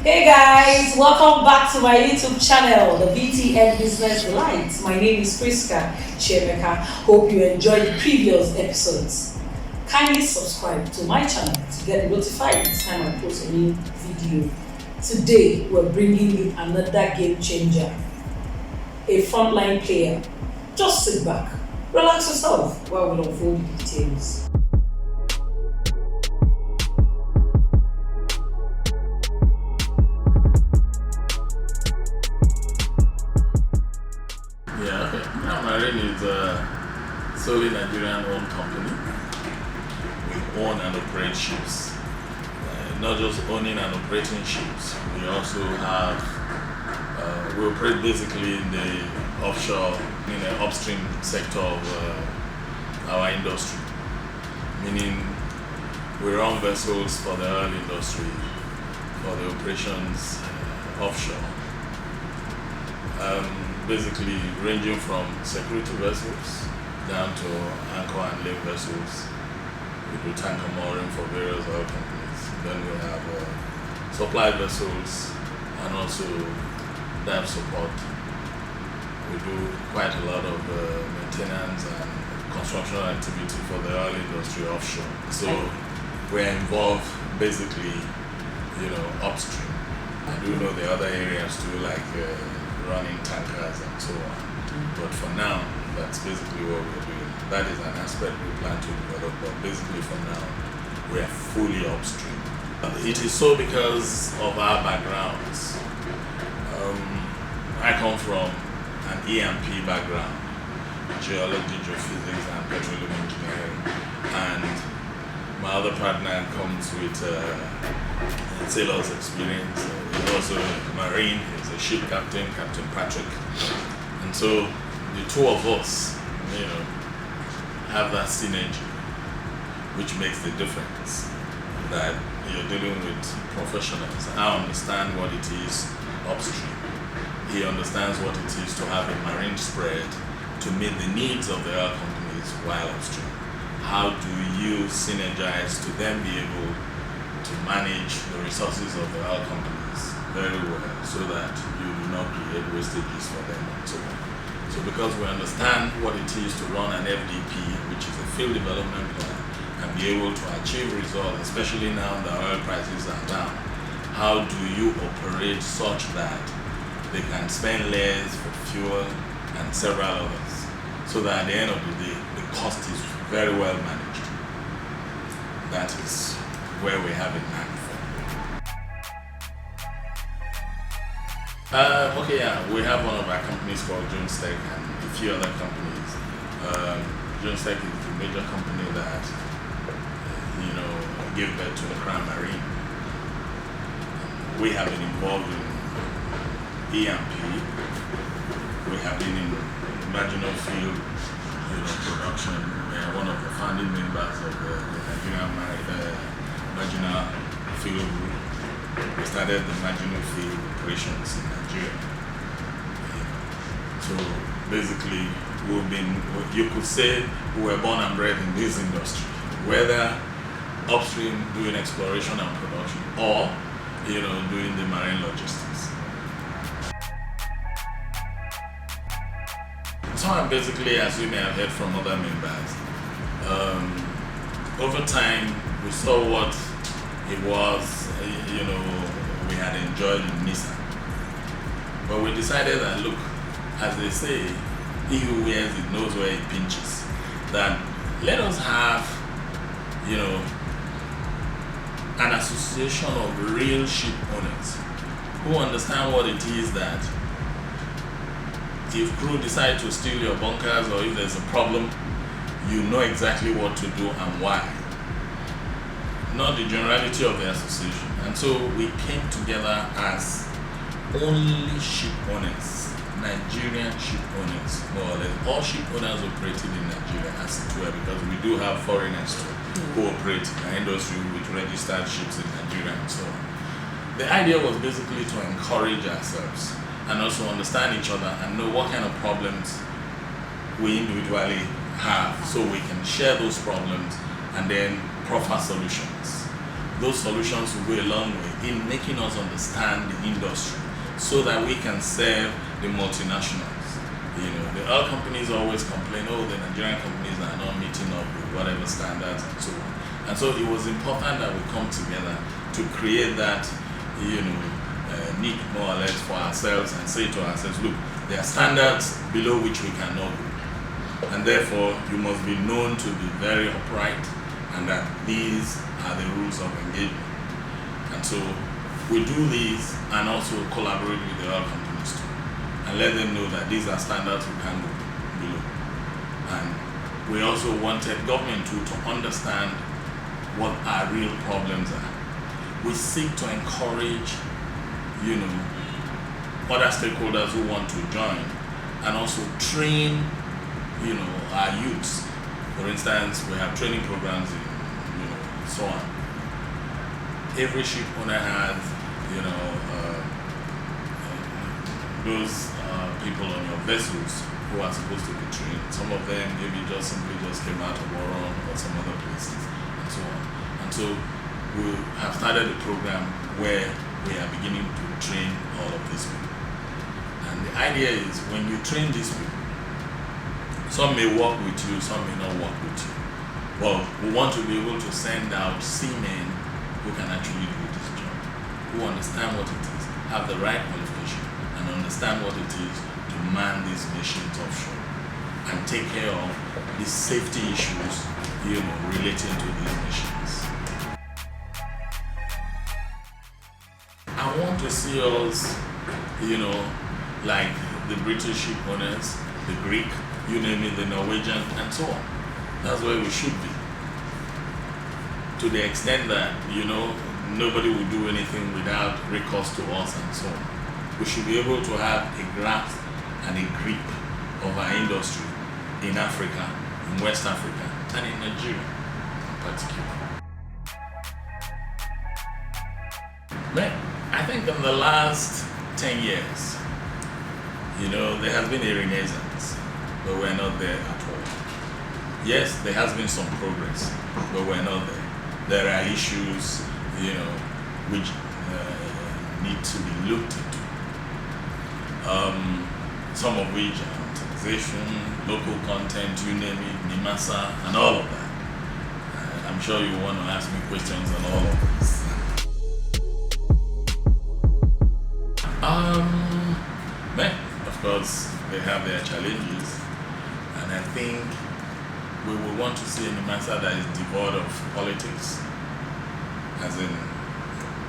Hey guys, welcome back to my YouTube channel, the VTN Bizness Delite. My name is Priska Chemeka. Hope you enjoyed the previous episodes. Kindly subscribe to my channel to get notified each time I post a new video. Today, we're bringing you another game changer, a frontline player. Just sit back, relax yourself while we unfold the details. Maritime is a solely Nigerian-owned company. We own and operate ships. Not just owning and operating ships, we also have, we operate basically in the offshore, in the upstream sector of our industry. Meaning we run vessels for the oil industry, for the operations offshore. Basically ranging from security vessels down to anchor and link vessels. We do tanker mooring for various oil companies. Then we have supply vessels and also dive support. We do quite a lot of maintenance and construction activity for the oil industry offshore. So we're involved basically, upstream. I do know the other areas too, like running tankers and so on. But for now, that's basically what we're doing. That is an aspect we plan to develop, but basically for now, we are fully upstream. It is so because of our backgrounds. I come from an E&P background, geology, geophysics, and petroleum engineering. And my other partner comes with sailor's experience. He's also a Marine. He's a ship captain, Captain Patrick. And so the two of us, have that synergy, which makes the difference. That you're dealing with professionals. I understand what it is upstream. He understands what it is to have a marine spread to meet the needs of the oil companies while upstream. How do you synergize to then be able to manage the resources of the oil companies very well so that you do not create wastages for them and so on. So because we understand what it is to run an FDP, which is a field development plan, and be able to achieve results, especially now the oil prices are down, how do you operate such that they can spend less for fuel and several others, so that at the end of the day, the cost is very well managed. That is where we have it now. We have one of our companies called Junestech and a few other companies. Junestech is the major company that, gave birth to the Crown Marine. We have been involved in E&P. We have been in marginal field, production. We are one of the founding members of the Nigerian marginal field group. We started the marginal field operations in Nigeria. So basically, you could say we were born and bred in this industry, whether upstream doing exploration and production or, doing the marine logistics. So basically, as you may have heard from other members, over time we saw what it was, we had enjoyed in NISA. But we decided that, look, as they say, he who wears it knows where it pinches. That let us have, an association of real ship owners who understand what it is that if crew decide to steal your bunkers or if there's a problem, you know exactly what to do and why. Not the generality of the association. And so we came together as only ship owners, Nigerian ship owners, more or less. All ship owners operating in Nigeria, as it were, because we do have foreigners too, who operate in the industry with registered ships in Nigeria and so on. The idea was basically to encourage ourselves and also understand each other and know what kind of problems we individually have, so we can share those problems and then proffer solutions. those solutions will go a long way in making us understand the industry so that we can serve the multinationals. The oil companies always complain, oh, the Nigerian companies are not meeting up with whatever standards and so on. And so it was important that we come together to create that, need more or less for ourselves and say to ourselves, look, there are standards below which we cannot go. And therefore, you must be known to be very upright and that these are the rules of engagement. And so we do these and also collaborate with the oil companies too and let them know that these are standards we can go below. And we also wanted government to understand what our real problems are. We seek to encourage, other stakeholders who want to join and also train, our youths. For instance, we have training programs in, so on. Every ship owner has, those people on your vessels who are supposed to be trained. Some of them maybe simply came out of Warren or some other places and so on. And so we have started a program where we are beginning to train all of these people. And the idea is when you train these people, some may work with you, some may not work with you. Well, we want to be able to send out seamen who can actually do this job, who understand what it is, have the right qualification, and understand what it is to man these missions offshore and take care of the safety issues, relating to these missions. I want to see us, like the British ship owners, the Greek, you name it, the Norwegian, and so on. That's where we should be. To the extent that, nobody will do anything without recourse to us and so on. We should be able to have a grasp and a grip of our industry in Africa, in West Africa, and in Nigeria in particular. I think in the last 10 years, there has been a renaissance, but we're not there at all. Yes, there has been some progress, but we're not there. There are issues, which need to be looked into. Some of which are taxation, local content, you name it, NIMASA, and all of that. I'm sure you want to ask me questions on all of this. Of course, they have their challenges, and I think we will want to see a NIMASA that is devoid of politics, as in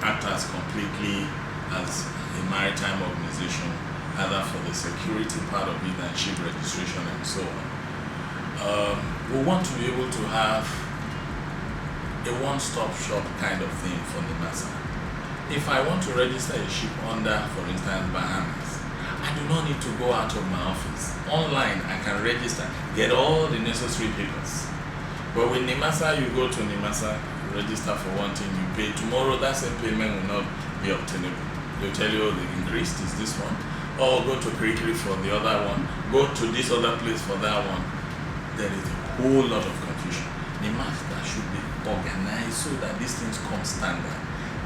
act as completely as a maritime organization, either for the security part of it and ship registration and so on. We want to be able to have a one-stop shop kind of thing for NIMASA. If I want to register a ship under, for instance, Bahamas, I do not need to go out of my office. Online, I can register, get all the necessary papers. But with NIMASA, you go to NIMASA, register for one thing, you pay. Tomorrow, that same payment will not be obtainable. They'll tell you, the increased is this one, or go to Kirikiri for the other one, go to this other place for that one. There is a whole lot of confusion. NIMASA should be organized so that these things come standard.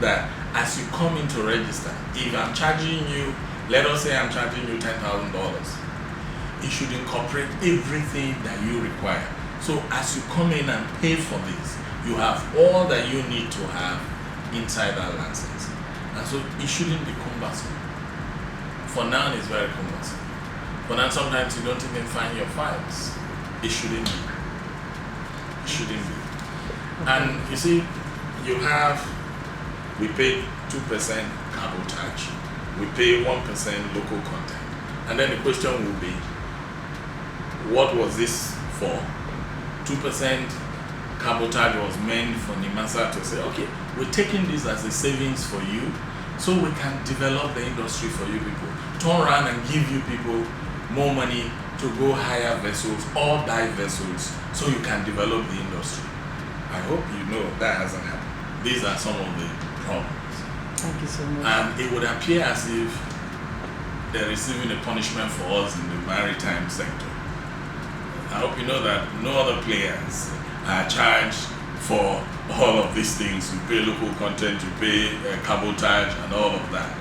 That as you come in to register, if I'm charging you, let us say I'm charging you $10,000, it should incorporate everything that you require. So as you come in and pay for this, you have all that you need to have inside that license. And so it shouldn't be cumbersome. For now, it's very cumbersome. For now, sometimes you don't even find your files. It shouldn't be. It shouldn't be. And you see, we pay 2% cabotage. We pay 1% local content. And then the question will be, what was this for? 2% cabotage was meant for NIMASA to say, okay, we're taking this as a savings for you so we can develop the industry for you people. Turn around and give you people more money to go hire vessels or dive vessels so you can develop the industry. I hope you know that hasn't happened. These are some of the problems. Thank you so much. And it would appear as if they're receiving a punishment for us in the maritime sector. I hope you know that no other players are charged for all of these things. You pay local content, you pay cabotage and all of that.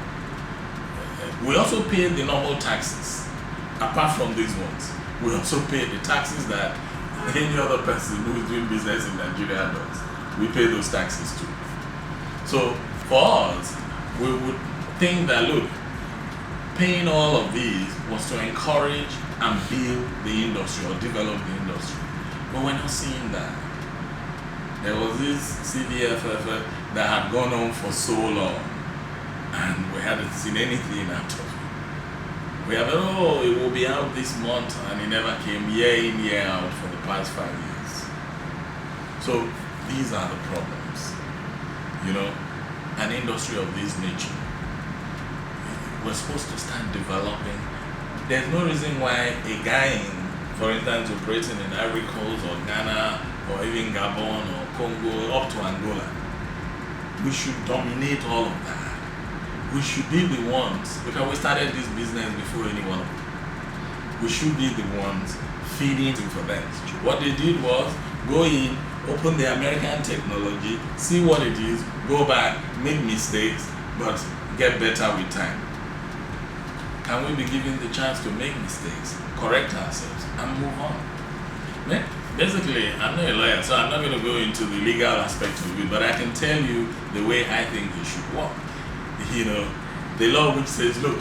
We also pay the normal taxes. Apart from these ones, we also pay the taxes that any other person who is doing business in Nigeria does. We pay those taxes too. So for us, we would think that, look, paying all of these was to encourage and build the industry or develop the industry. But we're not seeing that. There was this CDFF that had gone on for so long, and we hadn't seen anything out of it. We have, oh, it will be out this month, and it never came year in, year out for the past 5 years. So these are the problems. You know, an industry of this nature, we're supposed to start developing. There's no reason why a guy in, for instance, operating in Ivory Coast or Ghana or even Gabon or Congo up to Angola, we should dominate all of that. We should be the ones, because we started this business before anyone. We should be the ones feeding for them. What they did was go in, open the American technology, see what it is, go back, make mistakes, but get better with time. Can we be given the chance to make mistakes, correct ourselves, and move on? Basically, I'm not a lawyer, so I'm not going to go into the legal aspect of it, but I can tell you the way I think it should work. You know, the law which says, look,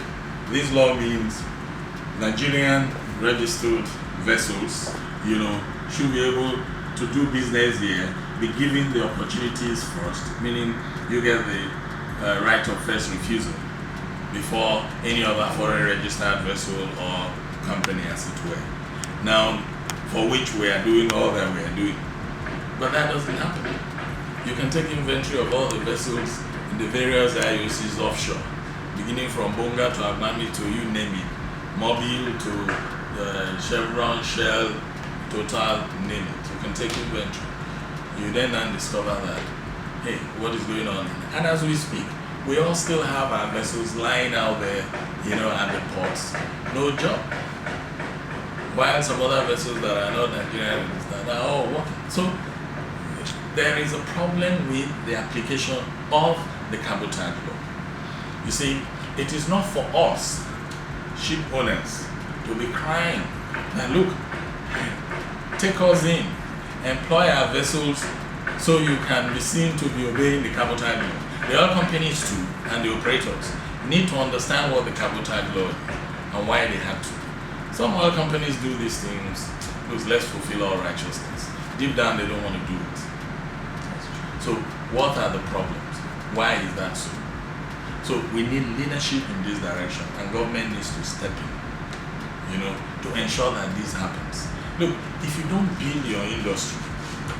this law means Nigerian registered vessels, you know, should be able to do business here, be given the opportunities first, meaning you get the right of first refusal before any other foreign registered vessel or company, as it were. Now, for which we are doing all that we are doing. But that doesn't happen. You can take inventory of all the vessels in the various IOCs offshore, beginning from Bonga to Agbami to you name it, Mobile to Chevron, Shell, Total, name it. You can take inventory. You then discover that, hey, what is going on? And as we speak, we all still have our vessels lying out there, you know, at the ports, no job. While some other vessels that are not Nigerian are all working. So there is a problem with the application of the cabotage law. You see, it is not for us, ship owners, to be crying that, look, take us in, employ our vessels so you can be seen to be obeying the cabotage law. The oil companies too, and the operators, need to understand what the cabotage law is and why they have to. Some oil companies do these things because let's fulfill all righteousness. Deep down, they don't want to do it. So what are the problems? Why is that so? So we need leadership in this direction, and government needs to step in, you know, to ensure that this happens. Look, if you don't build your industry,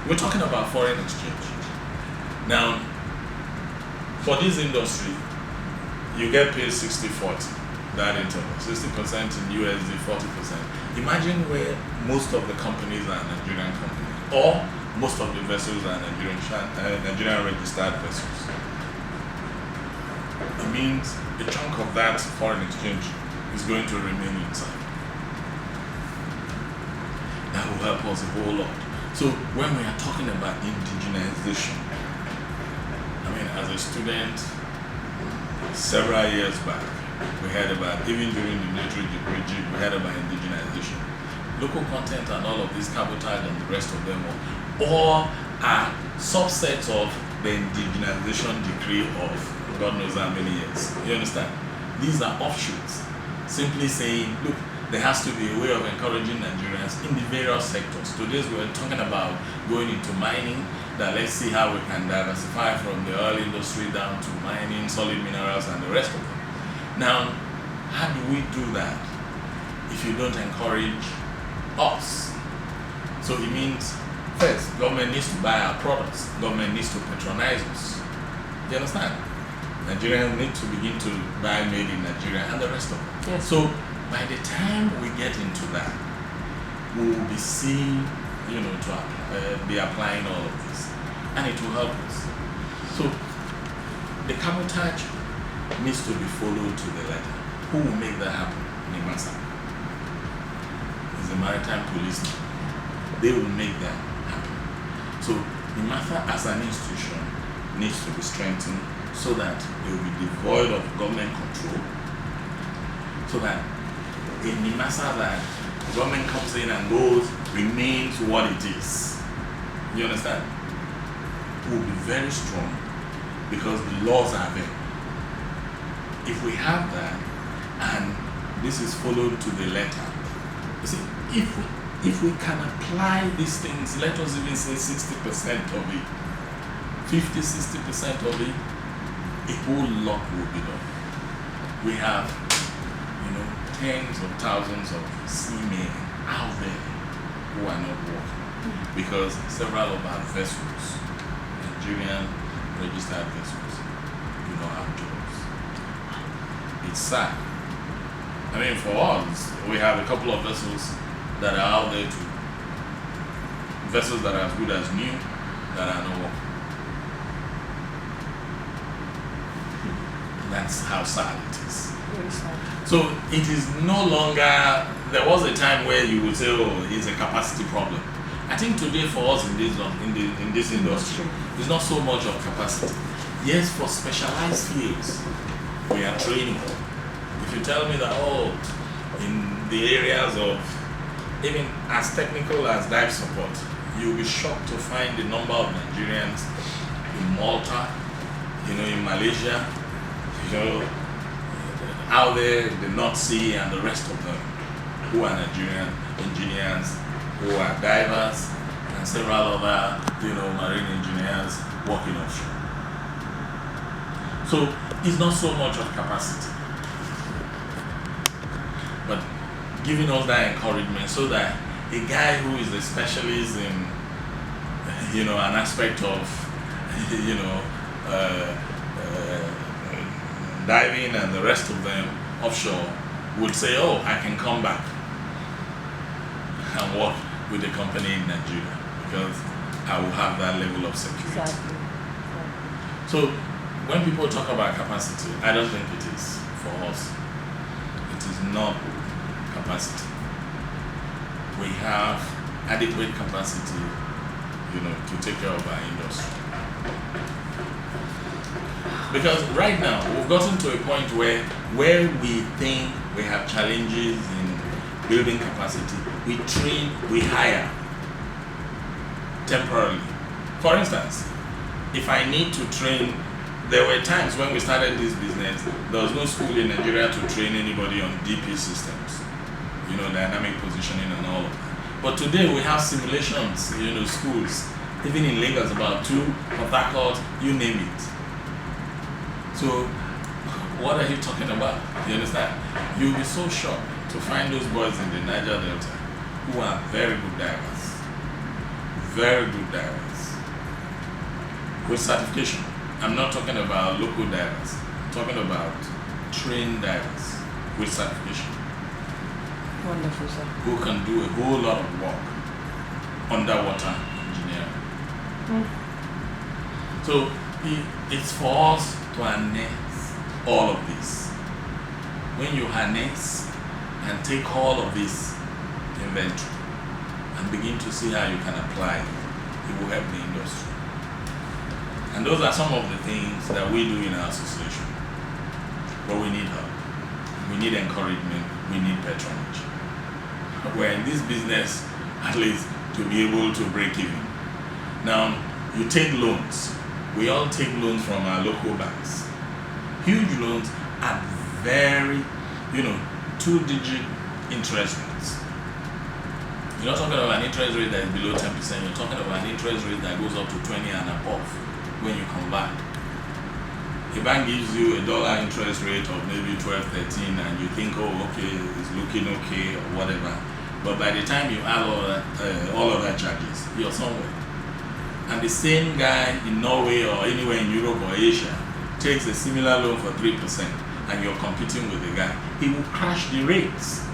we're talking about foreign exchange. Now, for this industry, you get paid 60-40, that interval, 60% in USD, 40%. Imagine where most of the companies are Nigerian companies, or most of the vessels are Nigerian registered vessels. It means a chunk of that foreign exchange is going to remain inside. That will help us a whole lot. So when we are talking about indigenization, I mean, as a student, several years back, we heard about, even during the military regime, we heard about indigenization. Local content and all of this cabotage and the rest of them all are subsets of the indigenization decree of God knows how many years. You understand? These are offshoots, simply saying, look, there has to be a way of encouraging Nigerians in the various sectors. Today we're talking about going into mining, that let's see how we can diversify from the oil industry down to mining, solid minerals, and the rest of them. Now, how do we do that if you don't encourage us? So it means, first, government needs to buy our products. Government needs to patronize us. Do you understand? Nigerians need to begin to buy made in Nigeria and the rest of it. Yes. So by the time we get into that, we will be seen, you know, to be applying all of this, and it will help us. So the cabotage needs to be followed to the letter. Who will make that happen? NIMASA. It's the Maritime police. They will make that happen. So NIMASA as an institution needs to be strengthened so that it will be devoid of government control, so that a NIMASA that the government comes in and goes remains what it is. You understand? Will be very strong because the laws are there. If we have that and this is followed to the letter, you see, if we can apply these things, let us even say 60% of it, 50-60% of it, a whole lot will be done. We have, tens of thousands of seamen out there who are not working because several of our vessels, Nigerian registered vessels, do not have jobs. It's sad. I mean, for us, we have a couple of vessels that are out there too. Vessels that are as good as new that are not working. That's how sad it is. Very sad. So it is no longer, there was a time where you would say, oh, it's a capacity problem. I think today for us in this industry, it's not so much of capacity. Yes, for specialized fields, we are training. If you tell me that, in the areas of, even as technical as dive support, you'll be shocked to find the number of Nigerians in Malta, in Malaysia, out there in the North Sea and the rest of them, who are Nigerian engineers, who are divers, and several other, marine engineers working offshore. So it's not so much of capacity, but giving us that encouragement so that a guy who is a specialist in, an aspect of, diving and the rest of them offshore would say, oh, I can come back and work with a company in Nigeria because I will have that level of security. Exactly. So when people talk about capacity, I don't think it is for us. It is not capacity. We have adequate capacity, to take care of our industry. Because right now, we've gotten to a point where we think we have challenges in building capacity, we train, we hire temporarily. For instance, if I need to train, there were times when we started this business, there was no school in Nigeria to train anybody on DP systems, dynamic positioning and all of that. But today we have simulations, schools, even in Lagos, about 2, Port Harcourt, you name it. So, what are you talking about? You understand? You'll be so shocked to find those boys in the Niger Delta who are very good divers. Very good divers. With certification. I'm not talking about local divers. I'm talking about trained divers with certification. Wonderful, sir. Who can do a whole lot of work underwater engineering. So, it's for us to harness all of this. When you harness and take all of this inventory and begin to see how you can apply it, it will help the industry. And those are some of the things that we do in our association. But we need help. We need encouragement. We need patronage. We're in this business, at least, to be able to break even. Now, you take loans. We all take loans from our local banks. Huge loans at very, 2-digit interest rates. You're not talking about an interest rate that is below 10%. You're talking about an interest rate that goes up to 20 and above when you convert. A bank gives you $1 interest rate of maybe 12, 13, and you think, oh, okay, it's looking okay or whatever. But by the time you add all of that charges, you're somewhere. And the same guy in Norway or anywhere in Europe or Asia takes a similar loan for 3%, and you're competing with the guy. He will crash the rates.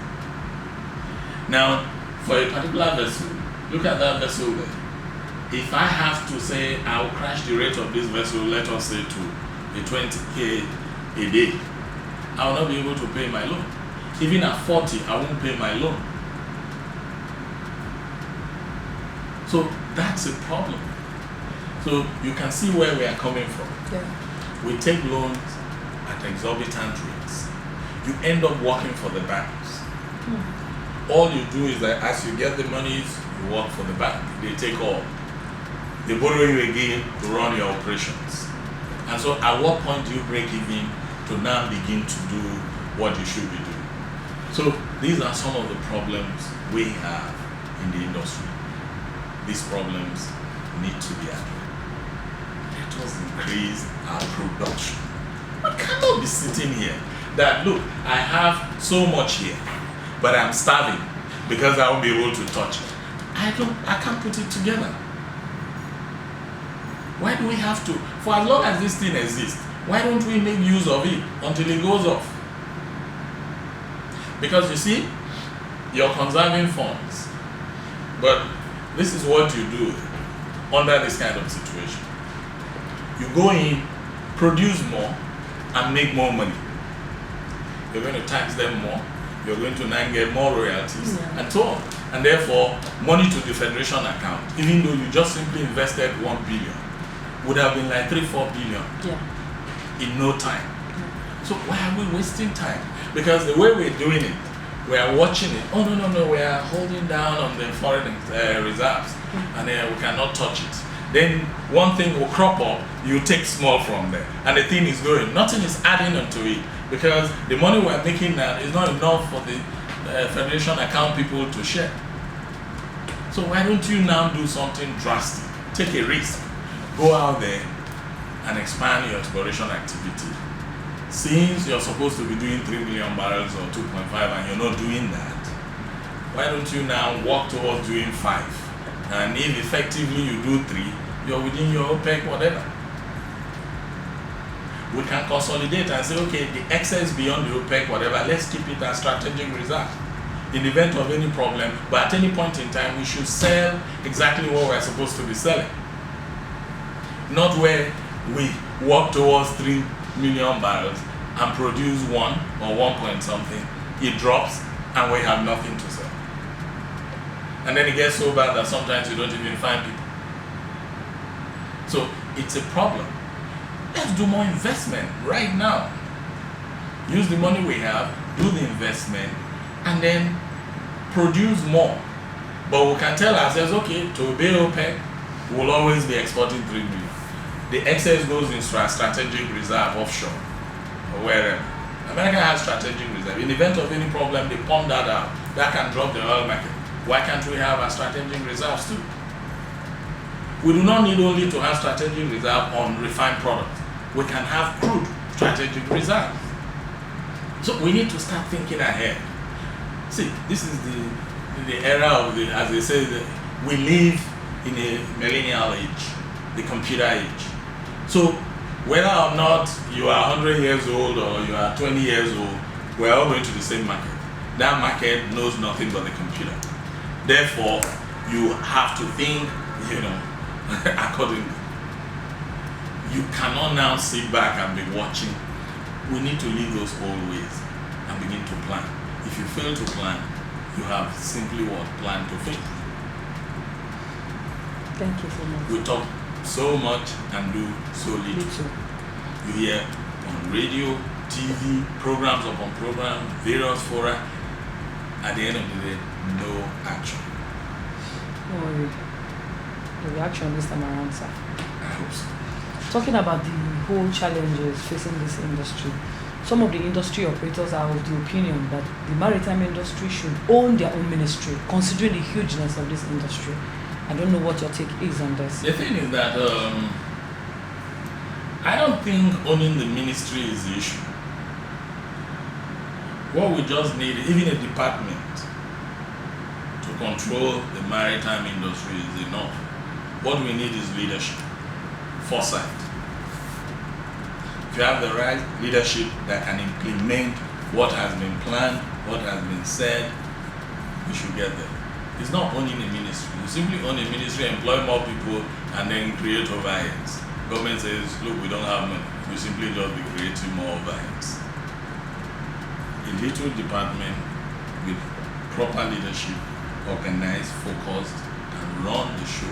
Now, for a particular vessel, look at that vessel there. If I have to say I will crash the rate of this vessel, let us say to a 20K a day, I will not be able to pay my loan. Even at 40, I won't pay my loan. So that's a problem. So you can see where we are coming from. Yeah. We take loans at exorbitant rates. You end up working for the banks. All you do is that as you get the monies, you work for the bank. They take all. They borrow you again to run your operations. And so at what point do you break even to now begin to do what you should be doing? So these are some of the problems we have in the industry. These problems need to be addressed. Let us increase our production. I cannot be sitting here that, look, I have so much here, but I'm starving because I won't be able to touch it. I can't put it together. Why do we have to? For as long as this thing exists, why don't we make use of it until it goes off? Because you see, you're conserving funds, but this is what you do under this kind of situation. You go in, produce more, and make more money. You're going to tax them more, you're going to now get more royalties, and so on. And therefore, money to the federation account, even though you just simply invested 1 billion, would have been like 3-4 billion in no time. So why are we wasting time? Because the way we're doing it, we are watching it. Oh no, we are holding down on the foreign reserves, and we cannot touch it. Then one thing will crop up, you take small from there, and the thing is going. Nothing is adding onto it because the money we're making now is not enough for the federation account people to share. So why don't you now do something drastic? Take a risk. Go out there and expand your exploration activity. Since you're supposed to be doing 3 million barrels or 2.5 and you're not doing that, why don't you now walk towards doing 5? And if effectively you do 3, you're within your OPEC, whatever. We can consolidate and say, okay, the excess beyond the OPEC, whatever, let's keep it as strategic reserve in the event of any problem. But at any point in time, we should sell exactly what we're supposed to be selling. Not where we walk towards 3 million barrels and produce 1 or 1 point something, it drops and we have nothing to sell. And then it gets so bad that sometimes you don't even find people. So it's a problem. Let's do more investment right now. Use the money we have, do the investment, and then produce more. But we can tell ourselves, okay, to obey OPEC, we'll always be exporting 3 million. The excess goes in strategic reserve offshore or wherever. America has strategic reserve. In the event of any problem, they pump that out. That can drop the oil market. Why can't we have our strategic reserves too? We do not need only to have strategic reserve on refined products. We can have crude strategic reserve. So we need to start thinking ahead. See, this is the era of the, as they say, we live in a millennial age, the computer age. So whether or not you are 100 years old or you are 20 years old, we're all going to the same market. That market knows nothing but the computer. Therefore, you have to think, accordingly. You cannot now sit back and be watching. We need to leave those old ways and begin to plan. If you fail to plan, you have simply plan to fail. Thank you so much. We talk so much and do so little. You hear on radio, TV, programs upon programs, various fora. At the end of the day, no action. Don't worry. The reaction this time around, sir. I hope so. Talking about the whole challenges facing this industry, some of the industry operators are of the opinion that the maritime industry should own their own ministry, considering the hugeness of this industry. I don't know what your take is on this. The thing is that I don't think owning the ministry is the issue. What we just need, even a department, to control the maritime industry is enough. What we need is leadership, foresight. If you have the right leadership that can implement what has been planned, what has been said, we should get there. It's not owning a ministry. You simply own a ministry, employ more people, and then create overheads. Government says, look, we don't have money. We simply just be creating more overheads. A little department with proper leadership, organized, focused, and run the show.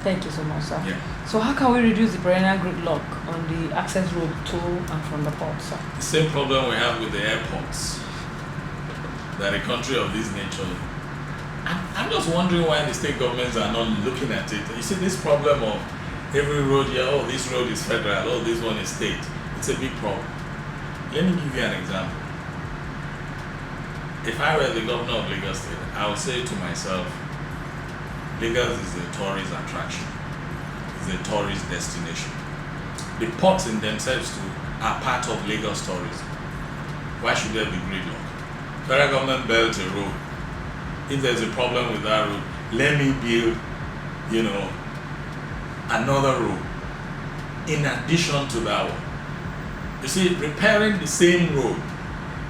Thank you so much, sir. Yeah. So how can we reduce the perennial gridlock on the access road to and from the port, sir? The same problem we have with the airports. That a country of this nature, I'm just wondering why the state governments are not looking at it. You see this problem of every road here, oh, this road is federal, oh, this one is state. It's a big problem. Let me give you an example. If I were the governor of Lagos State, I would say to myself, Lagos is a tourist attraction. It's a tourist destination. The ports in themselves too are part of Lagos tourism. Why should there be gridlock? Federal government built a road. If there's a problem with that road, let me build, another road in addition to that one. You see, repairing the same road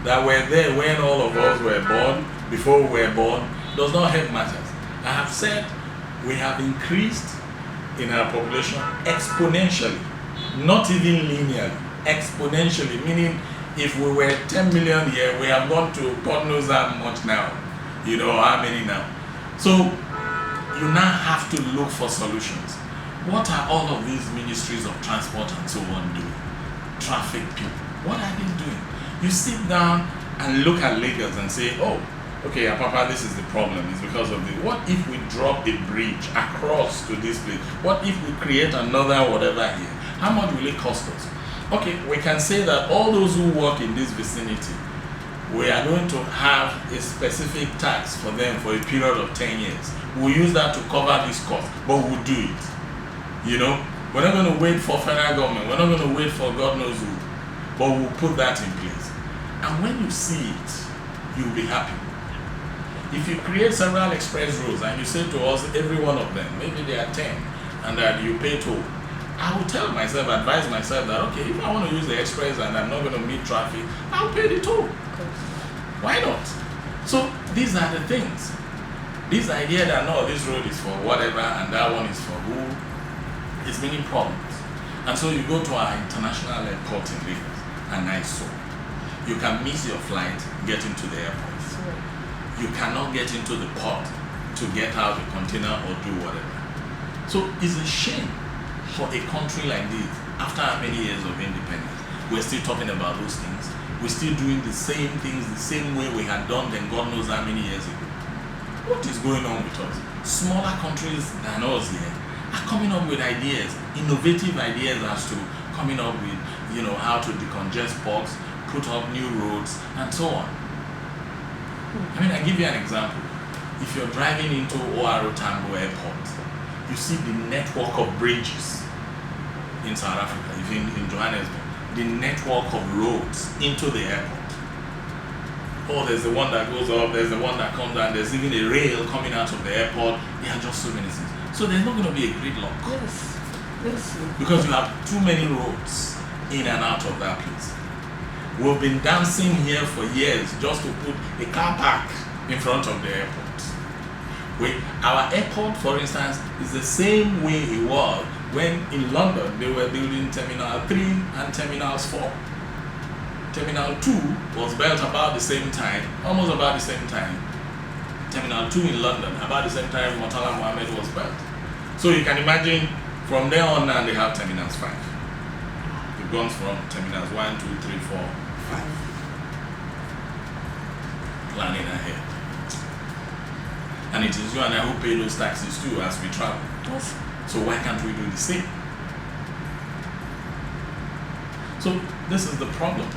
that were there when all of us were born, before we were born, does not help matters. I have said we have increased in our population exponentially, not even linearly, exponentially, meaning if we were 10 million here, we have gone to God knows how much now, how many now. So you now have to look for solutions. What are all of these ministries of transport and so on doing? Traffic people, what are they doing? You sit down and look at Lagos and say, oh, okay, Papa, this is the problem. It's because of the. What if we drop a bridge across to this place? What if we create another whatever here? How much will it cost us? Okay, we can say that all those who work in this vicinity, we are going to have a specific tax for them for a period of 10 years. We'll use that to cover this cost, but we'll do it. We're not going to wait for federal government. We're not going to wait for God knows who, but we'll put that in place. And when you see it, you'll be happy. If you create several express roads and you say to us, every one of them, maybe there are 10, and that you pay toll, I will tell myself, advise myself that, okay, if I want to use the express and I'm not going to meet traffic, I'll pay the toll. Why not? So these are the things. This idea that, no, this road is for whatever and that one is for who, is many problems. And so you go to our international airport in Lagos, and I saw. You can miss your flight getting to the airport. You cannot get into the port to get out a container or do whatever. So it's a shame for a country like this, after how many years of independence, we're still talking about those things. We're still doing the same things the same way we had done them God knows how many years ago. What is going on with us? Smaller countries than us here are coming up with ideas, innovative ideas as to coming up with, how to decongest ports, put up new roads, and so on. I give you an example. If you're driving into Oaro Tambo Airport, you see the network of bridges in South Africa, even in Johannesburg, the network of roads into the airport. Oh, there's the one that goes up, there's the one that comes down, there's even a rail coming out of the airport. There are just so many things. So there's not going to be a gridlock. Yes. Because you have too many roads in and out of that place. We've been dancing here for years just to put a car park in front of the airport. Our airport, for instance, is the same way it was when in London they were building Terminal 3 and Terminals 4. Terminal 2 was built about the same time, almost about the same time. Terminal 2 in London, about the same time Murtala Mohammed was built. So you can imagine from there on now they have Terminals 5. It goes from Terminals 1, 2, 3, 4, 5. Planning ahead. And it is you and I who pay those taxes too as we travel. Yes. So why can't we do the same? So this is the problem.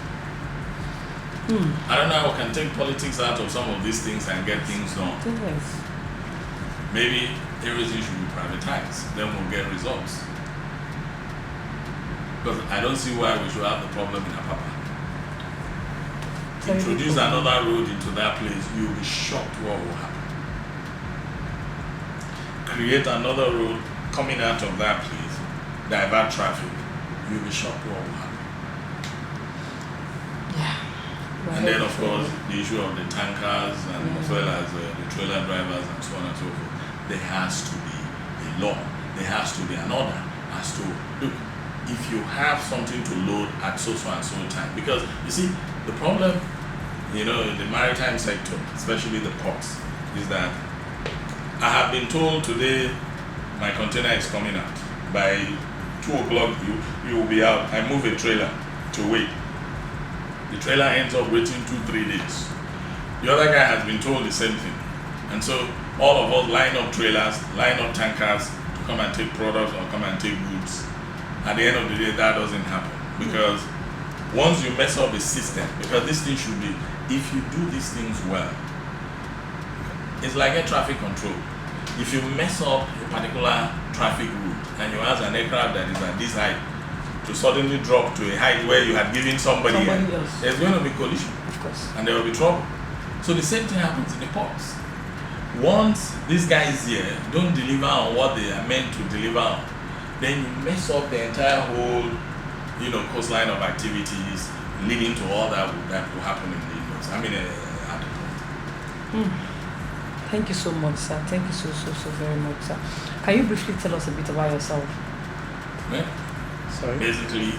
I don't know how we can take politics out of some of these things and get things done. Yes. Maybe everything should be privatized, then we'll get results. Because I don't see why we should have the problem in Apapa. Introduce another road into that place, you'll be shocked what will happen. Create another road coming out of that place, divert traffic, you'll be shocked what will happen. And then, of course, the issue of the tankers and as well as the trailer drivers and so on and so forth. There has to be a law. There has to be an order as to, look, if you have something to load at so and so time. Because, you see, the problem, in the maritime sector, especially the ports, is that I have been told today my container is coming out. By 2 o'clock, you will be out. I move a trailer to wait. The trailer ends up waiting 2-3 days. The other guy has been told the same thing. And so all of us line up trailers, line up tankers to come and take products or come and take goods. At the end of the day, that doesn't happen. Because once you mess up a system, because this thing should be, if you do these things well, it's like air traffic control. If you mess up a particular traffic route and you ask an aircraft that is at this height to suddenly drop to a height where you had given somebody else, there's going to be collision. Of course. And there will be trouble. So the same thing happens in the ports. Once these guys here don't deliver on what they are meant to deliver on, then you mess up the entire whole, coastline of activities leading to all that will happen in the industry. At the port. Thank you so much, sir. Thank you so very much, sir. Can you briefly tell us a bit about yourself? Yeah. Sorry? Basically.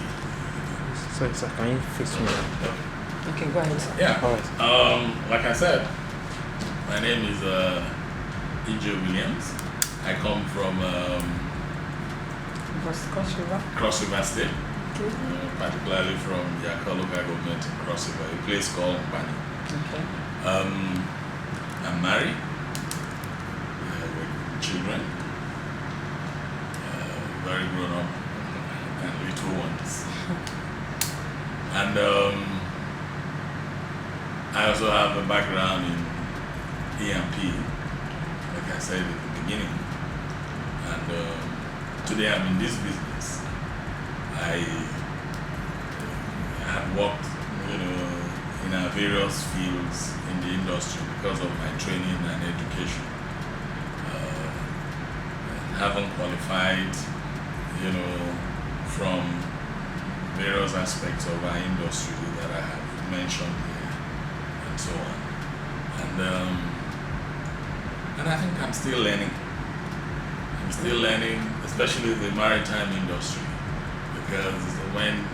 Sorry, sir. Can you fix me up? Okay, go ahead, sir. Yeah. All right. Like I said, my name is E.J. Williams. I come from Cross River. Cross River State, Okay. particularly from Yaka local government in Cross River, a place called Mbani. Okay. I'm married with children, very grown up and little ones. And I also have a background in EMP, like I said at the beginning. And today I'm in this business. I have worked, in our various fields in the industry because of my training and education. And having qualified, from various aspects of our industry that I have mentioned here and so on. And I think I'm still learning. I'm still learning, especially the maritime industry, because when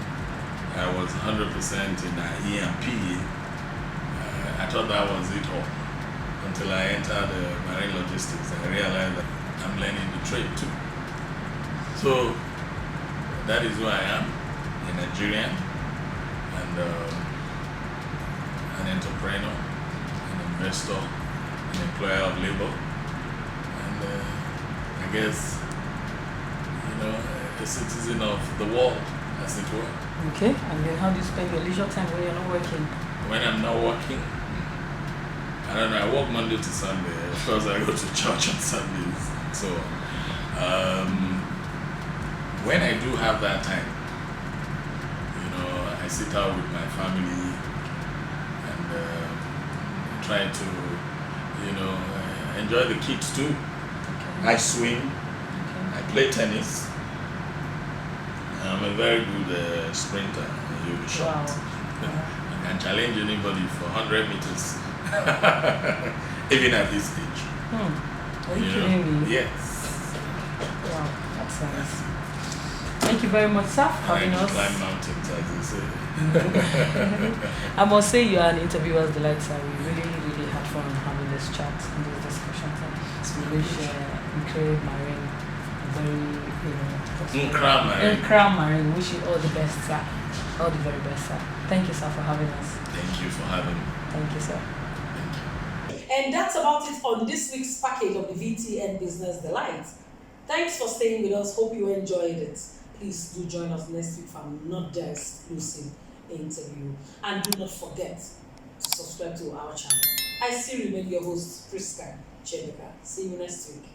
I was 100% in EMP, I thought that was it all. Until I entered marine logistics, I realized that I'm learning the trade too. So that is who I am, a Nigerian, and an entrepreneur, an investor, an employer of labor, and I guess, a citizen of the world, as it were. Okay. And then how do you spend your leisure time when you're not working? When I'm not working, I don't know, I work Monday to Sunday. Of course, I go to church on Sundays. So, when I do have that time, I sit out with my family and try to, enjoy the kids too. Okay. I swim, Okay. I play tennis. I'm a very good sprinter, you'll be shocked. Wow. I can challenge anybody for 100 meters, even at this age. Are you kidding me? Yes. Wow, that's nice. Thank you very much, sir, for I having can us. climb mountains, as they say. I must say you are an interviewer's delight, sir. We really had fun having this chat and this discussion. We wish Incredible Marine Incredible Marine. Wish you all the best, sir. All the very best, sir. Thank you, sir, for having us. Thank you for having me. Thank you, sir. Thank you. And that's about it on this week's package of the VTN Bizness Delite. Thanks for staying with us. Hope you enjoyed it. Please do join us next week for another exclusive interview. And do not forget to subscribe to our channel. I still remain your host, Priska Chemeka. See you next week.